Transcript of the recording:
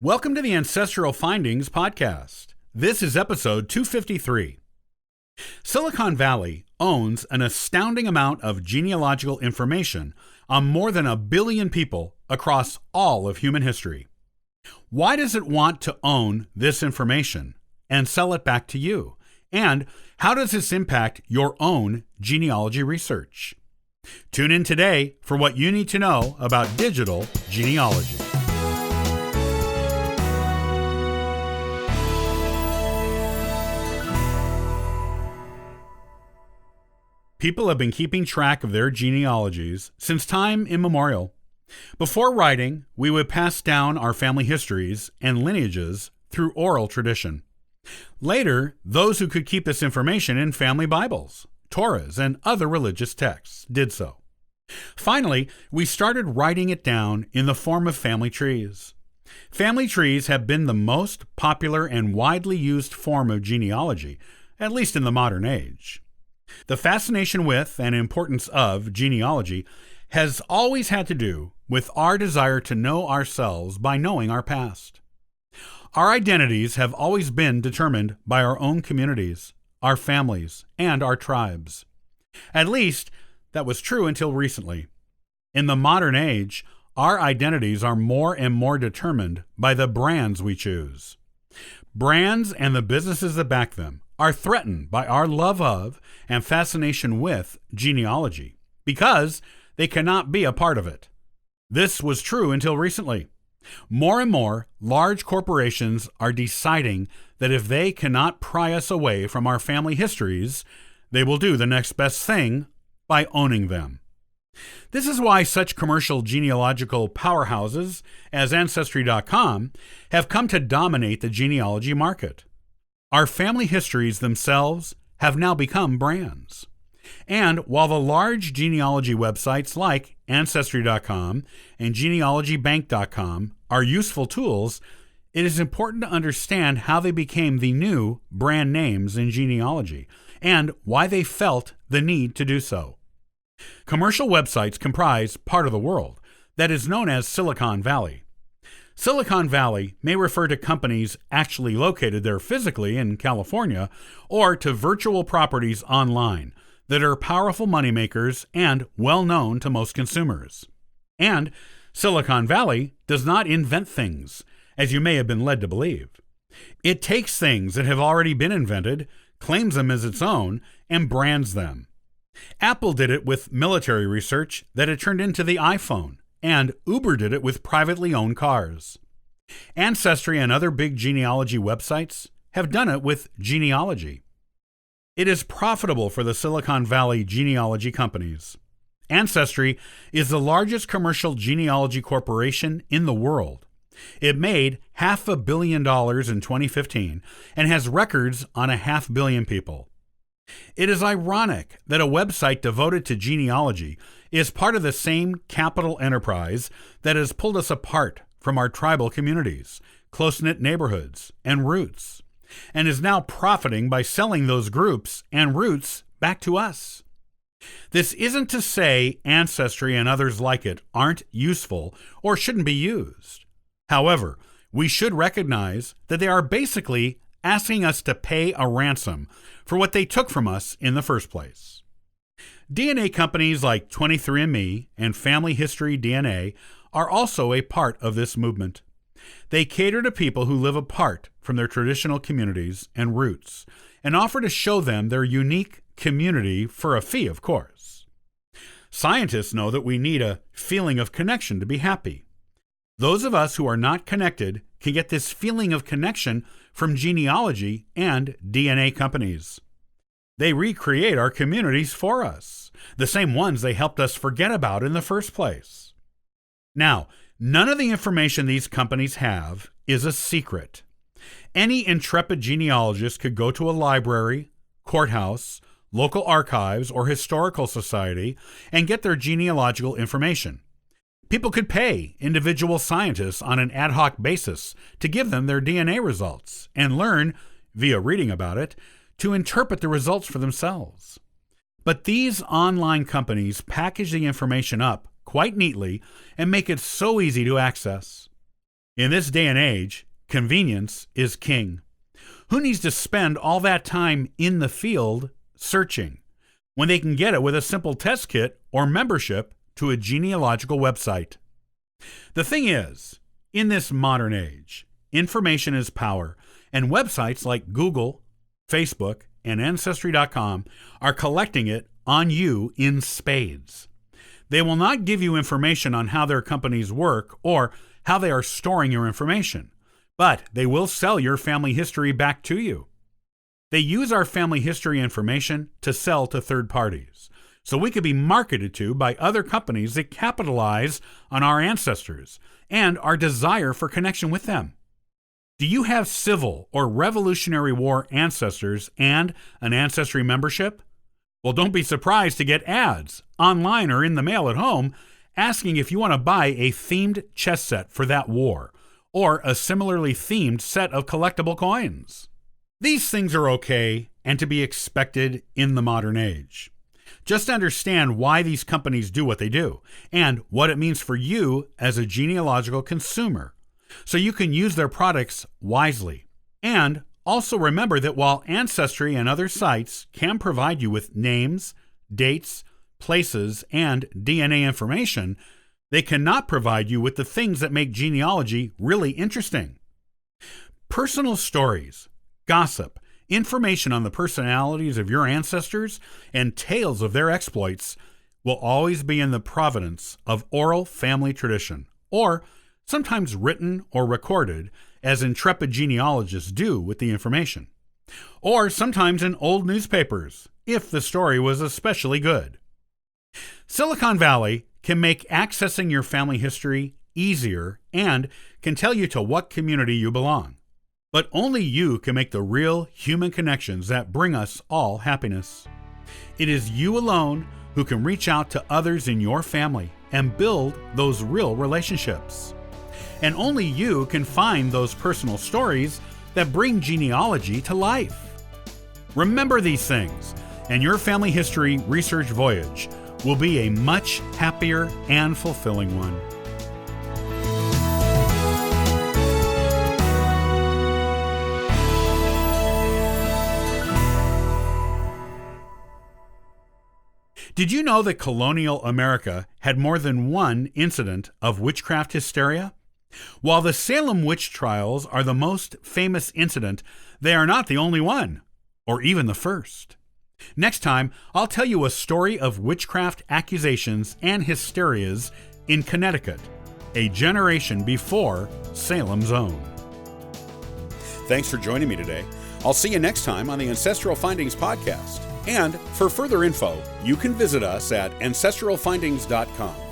Welcome to the Ancestral Findings podcast. This is episode 253. Silicon Valley owns an astounding amount of genealogical information on more than 1 billion people across all of human history. Why does it want to own this information and sell it back to you? And how does this impact your own genealogy research? Tune in today for what you need to know about digital genealogy. People have been keeping track of their genealogies since time immemorial. Before writing, we would pass down our family histories and lineages through oral tradition. Later, those who could keep this information in family Bibles, Torahs, and other religious texts did so. Finally, we started writing it down in the form of family trees. Family trees have been the most popular and widely used form of genealogy, at least in the modern age. The fascination with and importance of genealogy has always had to do with our desire to know ourselves by knowing our past. Our identities have always been determined by our own communities, our families, and our tribes. At least, that was true until recently. In the modern age, our identities are more and more determined by the brands we choose. Brands and the businesses that back them are threatened by our love of and fascination with genealogy because they cannot be a part of it. This was true until recently. More and more large corporations are deciding that if they cannot pry us away from our family histories, they will do the next best thing by owning them. This is why such commercial genealogical powerhouses as Ancestry.com have come to dominate the genealogy market. Our family histories themselves have now become brands. And while the large genealogy websites like Ancestry.com and genealogybank.com are useful tools, it is important to understand how they became the new brand names in genealogy and why they felt the need to do so. Commercial websites comprise part of the world that is known as Silicon Valley. Silicon Valley may refer to companies actually located there physically in California or to virtual properties online that are powerful moneymakers and well known to most consumers. And Silicon Valley does not invent things, as you may have been led to believe. It takes things that have already been invented, claims them as its own, and brands them. Apple did it with military research that had turned into the iPhone, and Uber did it with privately owned cars. Ancestry and other big genealogy websites have done it with genealogy. It is profitable for the Silicon Valley genealogy companies. Ancestry is the largest commercial genealogy corporation in the world. It made $500 million in 2015 and has records on 500 million people. It is ironic that a website devoted to genealogy is part of the same capital enterprise that has pulled us apart from our tribal communities, close-knit neighborhoods, and roots, and is now profiting by selling those groups and roots back to us. This isn't to say Ancestry and others like it aren't useful or shouldn't be used. However, we should recognize that they are basically asking us to pay a ransom for what they took from us in the first place. DNA companies like 23andMe and Family History DNA are also a part of this movement. They cater to people who live apart from their traditional communities and roots and offer to show them their unique community for a fee, of course. Scientists know that we need a feeling of connection to be happy. Those of us who are not connected can get this feeling of connection from genealogy and DNA companies. They recreate our communities for us, the same ones they helped us forget about in the first place. Now, none of the information these companies have is a secret. Any intrepid genealogist could go to a library, courthouse, local archives, or historical society and get their genealogical information. People could pay individual scientists on an ad hoc basis to give them their DNA results and learn, via reading about it, to interpret the results for themselves. But these online companies package the information up quite neatly and make it so easy to access. In this day and age, convenience is king. Who needs to spend all that time in the field searching when they can get it with a simple test kit or membership to a genealogical website? The thing is, in this modern age, information is power, and websites like Google, Facebook, and Ancestry.com are collecting it on you in spades. They will not give you information on how their companies work or how they are storing your information, but they will sell your family history back to you. They use our family history information to sell to third parties, so we could be marketed to by other companies that capitalize on our ancestors and our desire for connection with them. Do you have Civil or Revolutionary War ancestors and an Ancestry membership? Well, don't be surprised to get ads, online or in the mail at home, asking if you want to buy a themed chess set for that war, or a similarly themed set of collectible coins. These things are okay and to be expected in the modern age. Just understand why these companies do what they do, and what it means for you as a genealogical consumer, so you can use their products wisely. And also remember that while Ancestry and other sites can provide you with names, dates, places, and DNA information, they cannot provide you with the things that make genealogy really interesting. Personal stories, gossip, information on the personalities of your ancestors, and tales of their exploits will always be in the provenance of oral family tradition, or sometimes written or recorded as intrepid genealogists do with the information, or sometimes in old newspapers, if the story was especially good. Silicon Valley can make accessing your family history easier and can tell you to what community you belong. But only you can make the real human connections that bring us all happiness. It is you alone who can reach out to others in your family and build those real relationships. And only you can find those personal stories that bring genealogy to life. Remember these things, and your family history research voyage will be a much happier and fulfilling one. Did you know that colonial America had more than one incident of witchcraft hysteria? While the Salem witch trials are the most famous incident, they are not the only one, or even the first. Next time, I'll tell you a story of witchcraft accusations and hysterias in Connecticut, a generation before Salem's own. Thanks for joining me today. I'll see you next time on the Ancestral Findings podcast. And for further info, you can visit us at ancestralfindings.com.